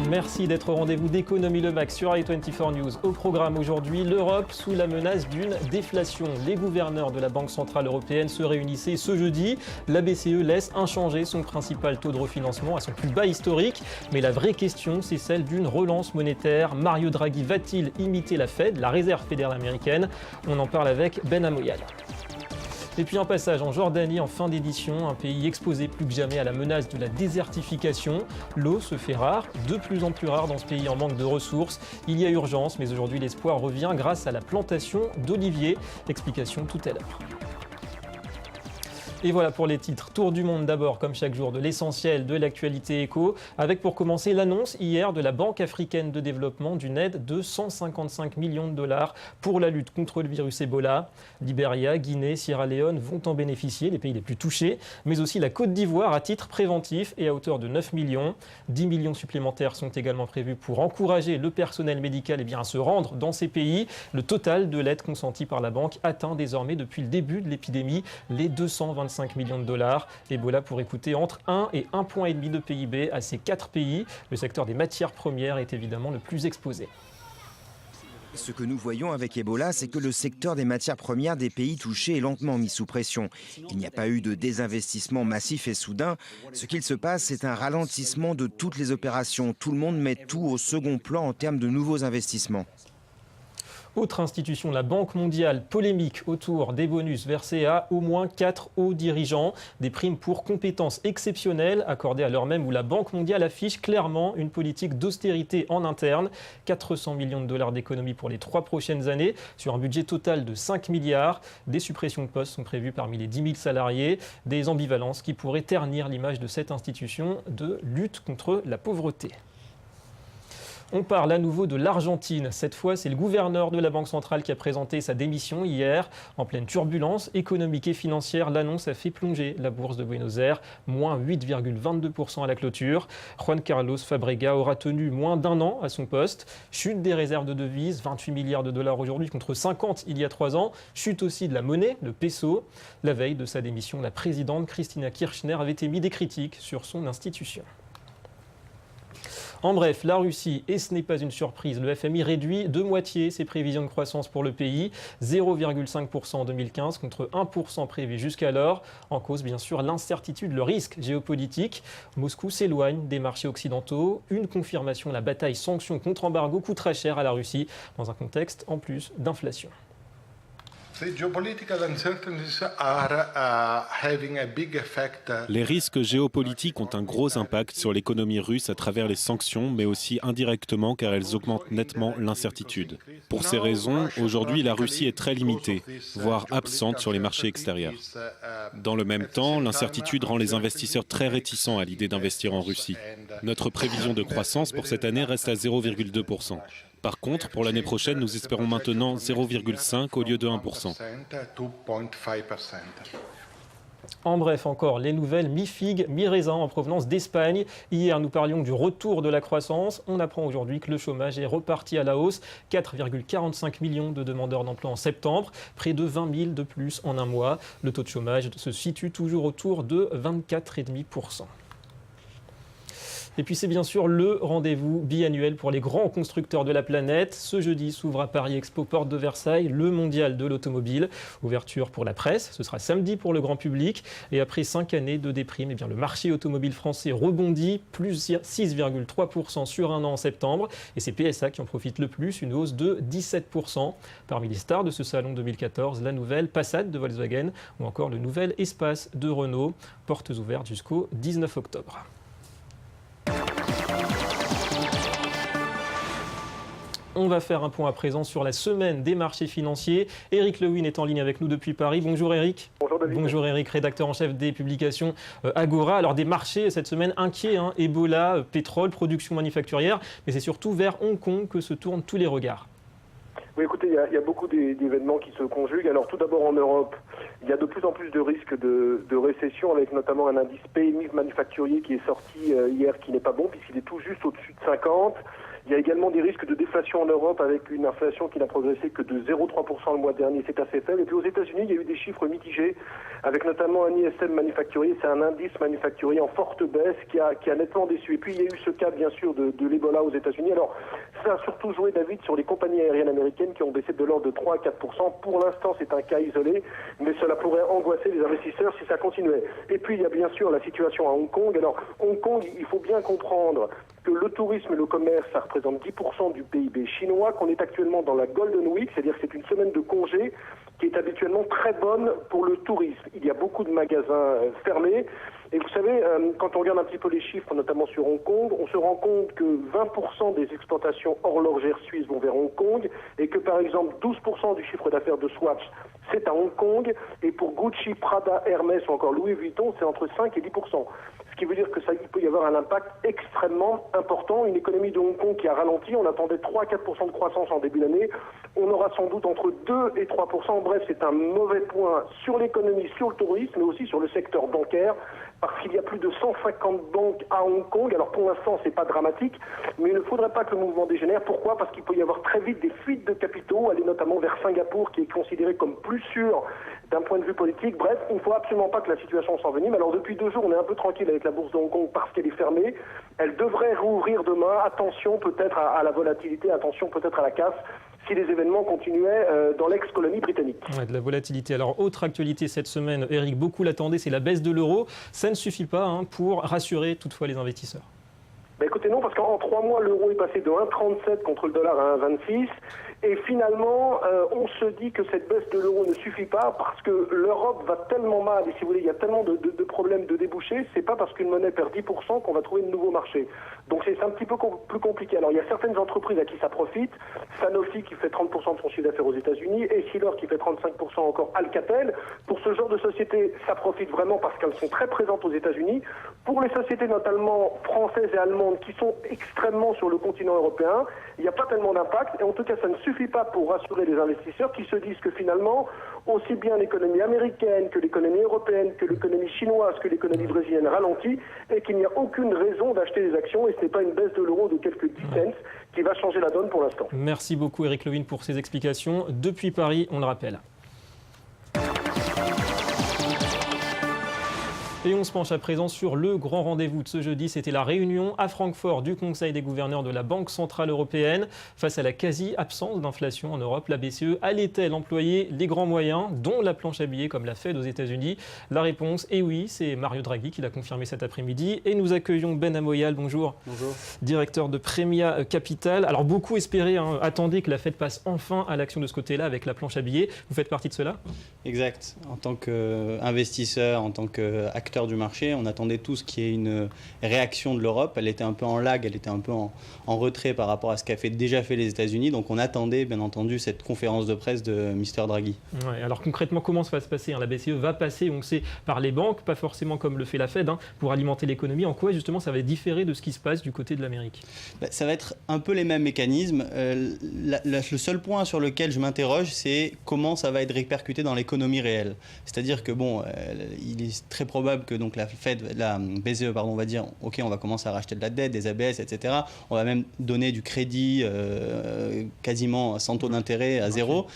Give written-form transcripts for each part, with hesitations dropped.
Merci d'être au rendez-vous d'Économie Le Max sur i24 News. Au programme aujourd'hui, l'Europe sous la menace d'une déflation. Les gouverneurs de la Banque Centrale Européenne se réunissaient ce jeudi. La BCE laisse inchangé son principal taux de refinancement à son plus bas historique. Mais la vraie question, c'est celle d'une relance monétaire. Mario Draghi va-t-il imiter la Fed, la réserve fédérale américaine? On en parle avec Ben Amoyal. Et puis un passage en Jordanie en fin d'édition, un pays exposé plus que jamais à la menace de la désertification. L'eau se fait rare, de plus en plus rare dans ce pays en manque de ressources. Il y a urgence, mais aujourd'hui l'espoir revient grâce à la plantation d'oliviers. Explication tout à l'heure. Et voilà pour les titres. Tour du monde d'abord, comme chaque jour, de l'essentiel de l'actualité éco, avec pour commencer l'annonce hier de la Banque africaine de développement d'une aide de 155 millions de dollars pour la lutte contre le virus Ebola. Libéria, Guinée, Sierra Leone vont en bénéficier, les pays les plus touchés, mais aussi la Côte d'Ivoire à titre préventif et à hauteur de 9 millions. 10 millions supplémentaires sont également prévus pour encourager le personnel médical à se rendre dans ces pays. Le total de l'aide consentie par la banque atteint désormais depuis le début de l'épidémie les 225 millions de dollars. Ebola pourrait coûter entre 1 et 1,5 point de PIB à ces 4 pays. Le secteur des matières premières est évidemment le plus exposé. Ce que nous voyons avec Ebola, c'est que le secteur des matières premières des pays touchés est lentement mis sous pression. Il n'y a pas eu de désinvestissement massif et soudain. Ce qu'il se passe, c'est un ralentissement de toutes les opérations. Tout le monde met tout au second plan en termes de nouveaux investissements. Autre institution, la Banque mondiale, polémique autour des bonus versés à au moins 4 hauts dirigeants. Des primes pour compétences exceptionnelles accordées à l'heure même où la Banque mondiale affiche clairement une politique d'austérité en interne. 400 millions de dollars d'économies pour les 3 prochaines années sur un budget total de 5 milliards. Des suppressions de postes sont prévues parmi les 10 000 salariés. Des ambivalences qui pourraient ternir l'image de cette institution de lutte contre la pauvreté. On parle à nouveau de l'Argentine. Cette fois, c'est le gouverneur de la Banque centrale qui a présenté sa démission hier. En pleine turbulence économique et financière, l'annonce a fait plonger la bourse de Buenos Aires, moins 8,22% à la clôture. Juan Carlos Fabrega aura tenu moins d'un an à son poste. Chute des réserves de devises, 28 milliards de dollars aujourd'hui contre 50 il y a 3 ans. Chute aussi de la monnaie, le peso. La veille de sa démission, la présidente Cristina Kirchner avait émis des critiques sur son institution. En bref, la Russie, et ce n'est pas une surprise, le FMI réduit de moitié ses prévisions de croissance pour le pays, 0,5% en 2015 contre 1% prévu jusqu'alors. En cause, bien sûr, l'incertitude, le risque géopolitique. Moscou s'éloigne des marchés occidentaux. Une confirmation, la bataille sanctions contre embargo coûtera cher à la Russie dans un contexte en plus d'inflation. Les risques géopolitiques ont un gros impact sur l'économie russe à travers les sanctions, mais aussi indirectement car elles augmentent nettement l'incertitude. Pour ces raisons, aujourd'hui, la Russie est très limitée, voire absente sur les marchés extérieurs. Dans le même temps, l'incertitude rend les investisseurs très réticents à l'idée d'investir en Russie. Notre prévision de croissance pour cette année reste à 0,2%. Par contre, pour l'année prochaine, nous espérons maintenant 0,5 au lieu de 1%. En bref, encore les nouvelles mi-figue, mi-raisin en provenance d'Espagne. Hier, nous parlions du retour de la croissance. On apprend aujourd'hui que le chômage est reparti à la hausse. 4,45 millions de demandeurs d'emploi en septembre, près de 20 000 de plus en un mois. Le taux de chômage se situe toujours autour de 24,5%. Et puis c'est bien sûr le rendez-vous biannuel pour les grands constructeurs de la planète. Ce jeudi s'ouvre à Paris Expo Porte de Versailles, le mondial de l'automobile. Ouverture pour la presse, ce sera samedi pour le grand public. Et après 5 années de déprime, le marché automobile français rebondit, plus 6,3% sur un an en septembre. Et c'est PSA qui en profite le plus, une hausse de 17%. Parmi les stars de ce salon 2014, la nouvelle Passat de Volkswagen ou encore le nouvel Espace de Renault. Portes ouvertes jusqu'au 19 octobre. On va faire un point à présent sur la semaine des marchés financiers. Éric Lewin est en ligne avec nous depuis Paris. Bonjour Éric. Bonjour David. Bonjour Éric, rédacteur en chef des publications Agora. Alors des marchés cette semaine inquiets, Ebola, pétrole, production manufacturière, mais c'est surtout vers Hong Kong que se tournent tous les regards. Oui, écoutez, il y a beaucoup d'événements qui se conjuguent. Alors tout d'abord en Europe, il y a de plus en plus de risques de récession, avec notamment un indice PMI manufacturier qui est sorti hier, qui n'est pas bon, puisqu'il est tout juste au-dessus de 50. Il y a également des risques de déflation en Europe avec une inflation qui n'a progressé que de 0,3% le mois dernier, c'est assez faible. Et puis aux États-Unis, il y a eu des chiffres mitigés avec notamment un ISM manufacturier, c'est un indice manufacturier en forte baisse qui a nettement déçu. Et puis il y a eu ce cas bien sûr de l'Ebola aux États-Unis. Alors ça a surtout joué, David, sur les compagnies aériennes américaines qui ont baissé de l'ordre de 3 à 4%. Pour l'instant, c'est un cas isolé, mais cela pourrait angoisser les investisseurs si ça continuait. Et puis il y a bien sûr la situation à Hong Kong. Alors Hong Kong, il faut bien comprendre que le tourisme et le commerce, ça représente 10% du PIB chinois, qu'on est actuellement dans la Golden Week, c'est-à-dire que c'est une semaine de congé qui est habituellement très bonne pour le tourisme. Il y a beaucoup de magasins fermés. Et vous savez, quand on regarde un petit peu les chiffres, notamment sur Hong Kong, on se rend compte que 20% des exportations horlogères suisses vont vers Hong Kong et que par exemple 12% du chiffre d'affaires de Swatch, c'est à Hong Kong. Et pour Gucci, Prada, Hermès ou encore Louis Vuitton, c'est entre 5 et 10%. Ce qui veut dire que ça, il peut y avoir un impact extrêmement important. Une économie de Hong Kong qui a ralenti, on attendait 3 à 4% de croissance en début d'année. On aura sans doute entre 2 et 3%. Bref, c'est un mauvais point sur l'économie, sur le tourisme, mais aussi sur le secteur bancaire, parce qu'il y a plus de 150 banques à Hong Kong. Alors pour l'instant, c'est pas dramatique, mais il ne faudrait pas que le mouvement dégénère. Pourquoi ? Parce qu'il peut y avoir très vite des fuites de capitaux, aller notamment vers Singapour, qui est considéré comme plus sûr d'un point de vue politique. Bref, il ne faut absolument pas que la situation s'envenime. Alors depuis 2 jours, on est un peu tranquille avec la bourse de Hong Kong parce qu'elle est fermée. Elle devrait rouvrir demain. Attention peut-être à la volatilité, attention peut-être à la casse, si les événements continuaient dans l'ex-colonie britannique. Ouais, de la volatilité. Alors, autre actualité cette semaine, Eric, beaucoup l'attendaient, c'est la baisse de l'euro. Ça ne suffit pas pour rassurer toutefois les investisseurs. Écoutez, non, parce qu'en 3 mois, l'euro est passé de 1,37 contre le dollar à 1,26. Et finalement, on se dit que cette baisse de l'euro ne suffit pas parce que l'Europe va tellement mal, et si vous voulez, il y a tellement de problèmes de débouchés, c'est pas parce qu'une monnaie perd 10% qu'on va trouver de nouveaux marchés. Donc c'est un petit peu plus compliqué. Alors il y a certaines entreprises à qui ça profite, Sanofi qui fait 30% de son chiffre d'affaires aux États-Unis, Essilor qui fait 35% encore, Alcatel. Pour ce genre de sociétés, ça profite vraiment parce qu'elles sont très présentes aux États-Unis. Pour les sociétés notamment françaises et allemandes qui sont extrêmement sur le continent européen, il n'y a pas tellement d'impact, et en tout cas ça ne suffit pas pour rassurer les investisseurs qui se disent que finalement, aussi bien l'économie américaine que l'économie européenne, que l'économie chinoise, que l'économie brésilienne ralentit, et qu'il n'y a aucune raison d'acheter des actions, et ce n'est pas une baisse de l'euro de quelques 10 cents qui va changer la donne pour l'instant. Merci beaucoup Eric Levin pour ces explications. Depuis Paris, on le rappelle. Et on se penche à présent sur le grand rendez-vous de ce jeudi. C'était la réunion à Francfort du Conseil des gouverneurs de la Banque centrale européenne. Face à la quasi-absence d'inflation en Europe, la BCE allait-elle employer les grands moyens, dont la planche à billets comme l'a fait aux États-Unis? La réponse est oui, c'est Mario Draghi qui l'a confirmé cet après-midi. Et nous accueillons Ben Amoyal, bonjour. Bonjour. Directeur de Premia Capital. Alors beaucoup espéraient, attendaient que la Fed passe enfin à l'action de ce côté-là avec la planche à billets. Vous faites partie de cela? Exact. En tant qu'investisseur, en tant qu'acteur du marché, on attendait tous qu'il y ait une réaction de l'Europe. Elle était un peu en lag, elle était un peu en retrait par rapport à ce qu'a déjà fait les États-Unis. Donc on attendait bien entendu cette conférence de presse de Mr Draghi. Ouais, alors concrètement, comment ça va se passer? La BCE va passer, on le sait, par les banques, pas forcément comme le fait la Fed, pour alimenter l'économie. En quoi justement ça va différer de ce qui se passe du côté de l'Amérique? Ça va être un peu les mêmes mécanismes. Le seul point sur lequel je m'interroge, c'est comment ça va être répercuté dans l'économie réelle. C'est-à-dire que il est très probable que donc la BCE va dire ok, on va commencer à racheter de la dette, des ABS, etc. On va même donner du crédit quasiment sans taux d'intérêt à zéro.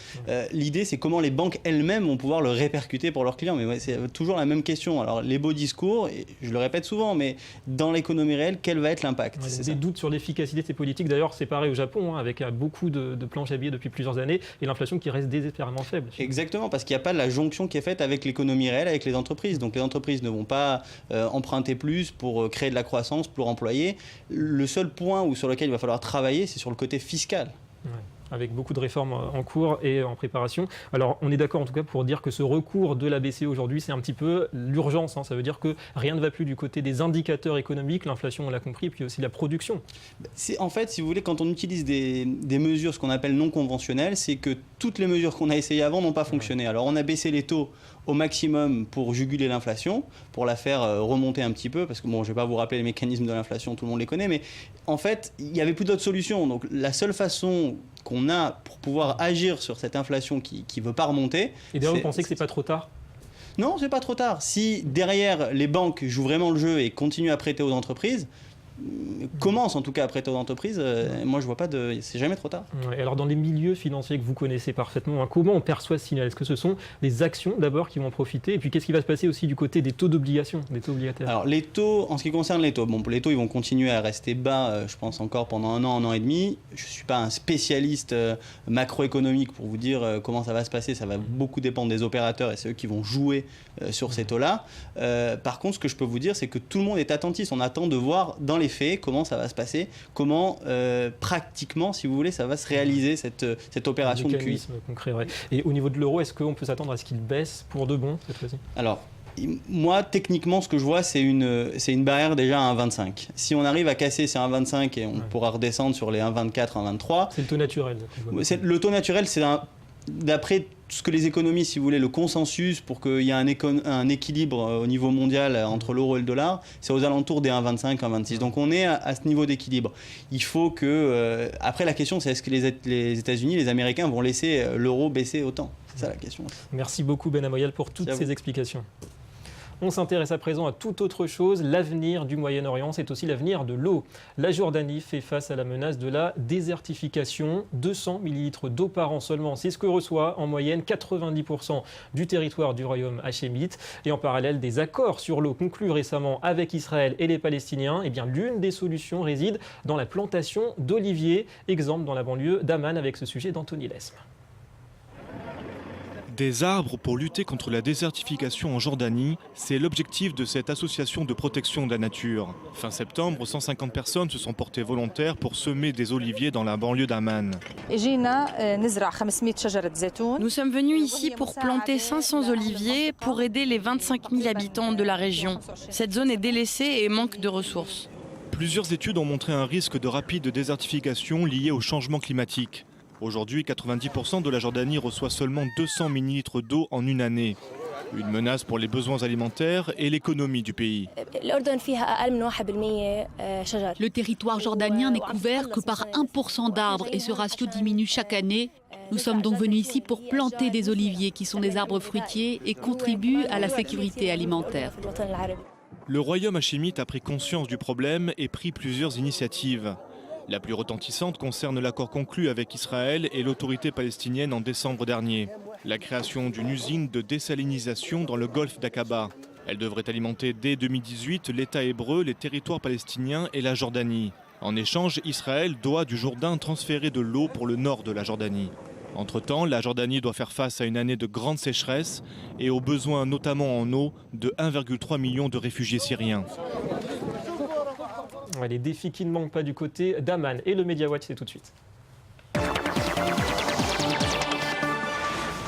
L'idée, c'est comment les banques elles-mêmes vont pouvoir le répercuter pour leurs clients. Mais c'est toujours la même question. Alors les beaux discours, et je le répète souvent, mais dans l'économie réelle, quel va être l'impact? Il y a des doutes sur l'efficacité de ces politiques. D'ailleurs, c'est pareil au Japon, avec beaucoup de planches à billets depuis plusieurs années et l'inflation qui reste désespérément faible. Exactement, parce qu'il n'y a pas de la jonction qui est faite avec l'économie réelle, avec les entreprises. Donc les entreprises ne vont pas emprunter plus pour créer de la croissance, pour employer. Le seul point sur lequel il va falloir travailler, c'est sur le côté fiscal. Ouais. Avec beaucoup de réformes en cours et en préparation. Alors, on est d'accord en tout cas pour dire que ce recours de la BCE aujourd'hui, c'est un petit peu l'urgence. Ça veut dire que rien ne va plus du côté des indicateurs économiques, l'inflation, on l'a compris, et puis aussi la production. En fait, si vous voulez, quand on utilise des mesures, ce qu'on appelle non conventionnelles, c'est que toutes les mesures qu'on a essayées avant n'ont pas fonctionné. Alors, on a baissé les taux au maximum pour juguler l'inflation, pour la faire remonter un petit peu, parce que je ne vais pas vous rappeler les mécanismes de l'inflation, tout le monde les connaît, mais en fait, il n'y avait plus d'autres solutions. Donc, la seule façon qu'on a pour pouvoir agir sur cette inflation qui ne veut pas remonter... Et d'ailleurs, vous pensez que ce n'est pas trop tard ? Non, c'est pas trop tard. Si derrière les banques jouent vraiment le jeu et continuent à prêter aux entreprises, commencent en tout cas à prêter aux entreprises, moi je vois pas c'est jamais trop tard. Ouais, alors dans les milieux financiers que vous connaissez parfaitement, comment on perçoit ce signal? Est-ce que ce sont les actions d'abord qui vont en profiter? Et puis qu'est-ce qui va se passer aussi du côté des taux d'obligation, des taux obligataires? Alors les taux, en ce qui concerne les taux, les taux ils vont continuer à rester bas, je pense encore pendant un an et demi. Je suis pas un spécialiste macroéconomique pour vous dire comment ça va se passer, ça va beaucoup dépendre des opérateurs et c'est eux qui vont jouer sur ces taux-là. Par contre, ce que je peux vous dire, c'est que tout le monde est attentiste. On attend de voir dans les faits comment ça va se passer, comment pratiquement, si vous voulez, ça va se réaliser cette opération de QE. Concret, ouais. Et au niveau de l'euro, est-ce qu'on peut s'attendre à ce qu'il baisse pour de bon cette fois-ci? Alors, moi, techniquement, ce que je vois, c'est une barrière déjà à 1,25. Si on arrive à casser ces 1,25 et on pourra redescendre sur les 1,24, 1,23... C'est le taux naturel. Le taux naturel, c'est d'après ce que les économistes, si vous voulez, le consensus pour qu'il y ait un équilibre au niveau mondial entre l'euro et le dollar, c'est aux alentours des 1,25, 1,26. Donc on est à ce niveau d'équilibre. Il faut que... après, la question, c'est est-ce que les États-Unis, les Américains vont laisser l'euro baisser autant? C'est ça la question. Merci beaucoup Ben Amoyal pour toutes ces explications. On s'intéresse à présent à toute autre chose. L'avenir du Moyen-Orient, c'est aussi l'avenir de l'eau. La Jordanie fait face à la menace de la désertification. 200 millilitres d'eau par an seulement. C'est ce que reçoit en moyenne 90% du territoire du royaume hachémite. Et en parallèle, des accords sur l'eau conclus récemment avec Israël et les Palestiniens. Eh bien, l'une des solutions réside dans la plantation d'oliviers. Exemple dans la banlieue d'Amman avec ce sujet d'Anthony Lesme. Des arbres pour lutter contre la désertification en Jordanie, c'est l'objectif de cette association de protection de la nature. Fin septembre, 150 personnes se sont portées volontaires pour semer des oliviers dans la banlieue d'Amman. Nous sommes venus ici pour planter 500 oliviers pour aider les 25 000 habitants de la région. Cette zone est délaissée et manque de ressources. Plusieurs études ont montré un risque de rapide désertification lié au changement climatique. Aujourd'hui, 90% de la Jordanie reçoit seulement 200 millilitres d'eau en une année. Une menace pour les besoins alimentaires et l'économie du pays. Le territoire jordanien n'est couvert que par 1% d'arbres et ce ratio diminue chaque année. Nous sommes donc venus ici pour planter des oliviers qui sont des arbres fruitiers et contribuent à la sécurité alimentaire. Le royaume hachémite a pris conscience du problème et pris plusieurs initiatives. La plus retentissante concerne l'accord conclu avec Israël et l'autorité palestinienne en décembre dernier. La création d'une usine de désalinisation dans le golfe d'Aqaba. Elle devrait alimenter dès 2018 l'État hébreu, les territoires palestiniens et la Jordanie. En échange, Israël doit du Jourdain transférer de l'eau pour le nord de la Jordanie. Entre-temps, la Jordanie doit faire face à une année de grande sécheresse et aux besoins notamment en eau de 1,3 million de réfugiés syriens. Les défis qui ne manquent pas du côté d'Amman. Et le Media Watch, c'est tout de suite.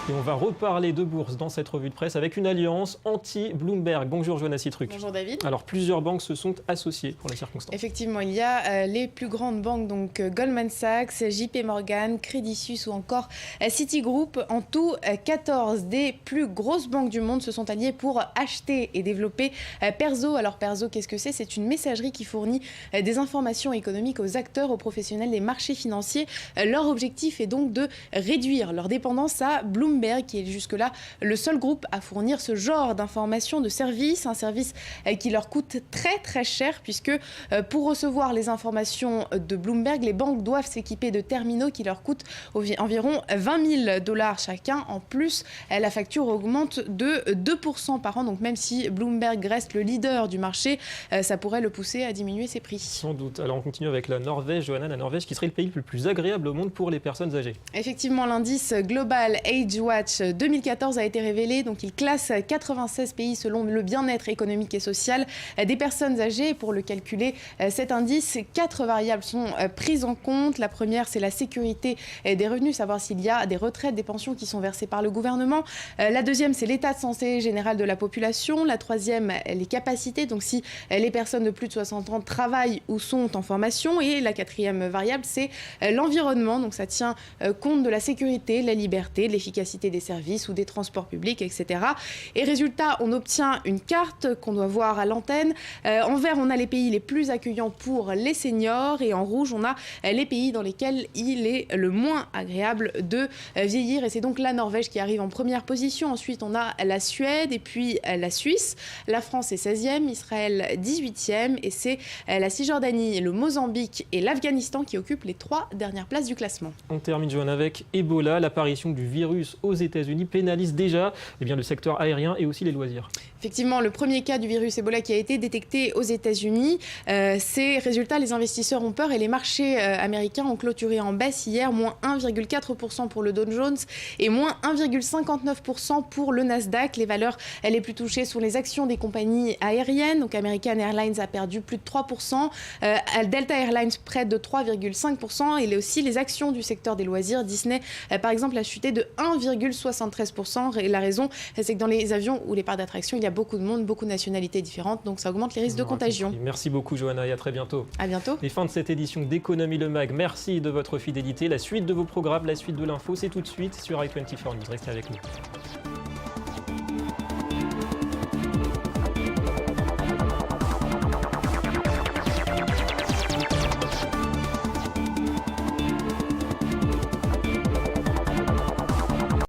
Et on va reparler de bourse dans cette revue de presse avec une alliance anti-Bloomberg. Bonjour Johanna Citruc. Bonjour David. Alors plusieurs banques se sont associées pour la circonstance. Effectivement, il y a les plus grandes banques, donc Goldman Sachs, JP Morgan, Credit Suisse ou encore Citigroup. En tout, 14 des plus grosses banques du monde se sont alliées pour acheter et développer Perso. Alors Perso, qu'est-ce que c'est? C'est une messagerie qui fournit des informations économiques aux acteurs, aux professionnels des marchés financiers. Leur objectif est donc de réduire leur dépendance à Bloomberg, qui est jusque-là le seul groupe à fournir ce genre d'informations, de services, un service qui leur coûte très très cher puisque pour recevoir les informations de Bloomberg, les banques doivent s'équiper de terminaux qui leur coûtent environ 20 000 $ chacun. En plus, la facture augmente de 2% par an, donc même si Bloomberg reste le leader du marché, ça pourrait le pousser à diminuer ses prix. Sans doute. Alors on continue avec la Norvège, Johanna, la Norvège qui serait le pays le plus agréable au monde pour les personnes âgées. Effectivement, l'indice Global Age Watch 2014 a été révélé. Donc, il classe 96 pays selon le bien-être économique et social des personnes âgées. Pour le calculer, cet indice, 4 variables sont prises en compte. La première, c'est la sécurité des revenus, savoir s'il y a des retraites, des pensions qui sont versées par le gouvernement. La deuxième, c'est l'état de santé général de la population. La troisième, les capacités, donc si les personnes de plus de 60 ans travaillent ou sont en formation. Et la quatrième variable, c'est l'environnement. Donc, ça tient compte de la sécurité, de la liberté, de l'efficacité l'efficacité des services ou des transports publics, etc. Et résultat, on obtient une carte qu'on doit voir à l'antenne. En vert, on a les pays les plus accueillants pour les seniors et en rouge, on a les pays dans lesquels il est le moins agréable de vieillir. Et c'est donc la Norvège qui arrive en première position. Ensuite, on a la Suède et puis la Suisse. La France est 16e, Israël 18e et c'est la Cisjordanie, le Mozambique et l'Afghanistan qui occupent les 3 dernières places du classement. On termine, Johanna, avec Ebola. L'apparition du virus aux États-Unis pénalise déjà le secteur aérien et aussi les loisirs. Effectivement, le premier cas du virus Ebola qui a été détecté aux États-Unis, ces résultats, les investisseurs ont peur et les marchés américains ont clôturé en baisse hier, moins 1,4% pour le Dow Jones et moins 1,59% pour le Nasdaq. Les valeurs les plus touchées sont les actions des compagnies aériennes. Donc American Airlines a perdu plus de 3%, Delta Airlines près de 3,5% et aussi les actions du secteur des loisirs. Disney, par exemple, a chuté de 1,73%. Et la raison, c'est que dans les avions ou les parcs d'attractions, il y a beaucoup de monde, beaucoup de nationalités différentes, donc ça augmente les risques de contagion. Merci beaucoup, Johanna, et à très bientôt. À bientôt. Et fin de cette édition d'Économie le Mag. Merci de votre fidélité. La suite de vos programmes, la suite de l'info, c'est tout de suite sur i24 News. Restez avec nous.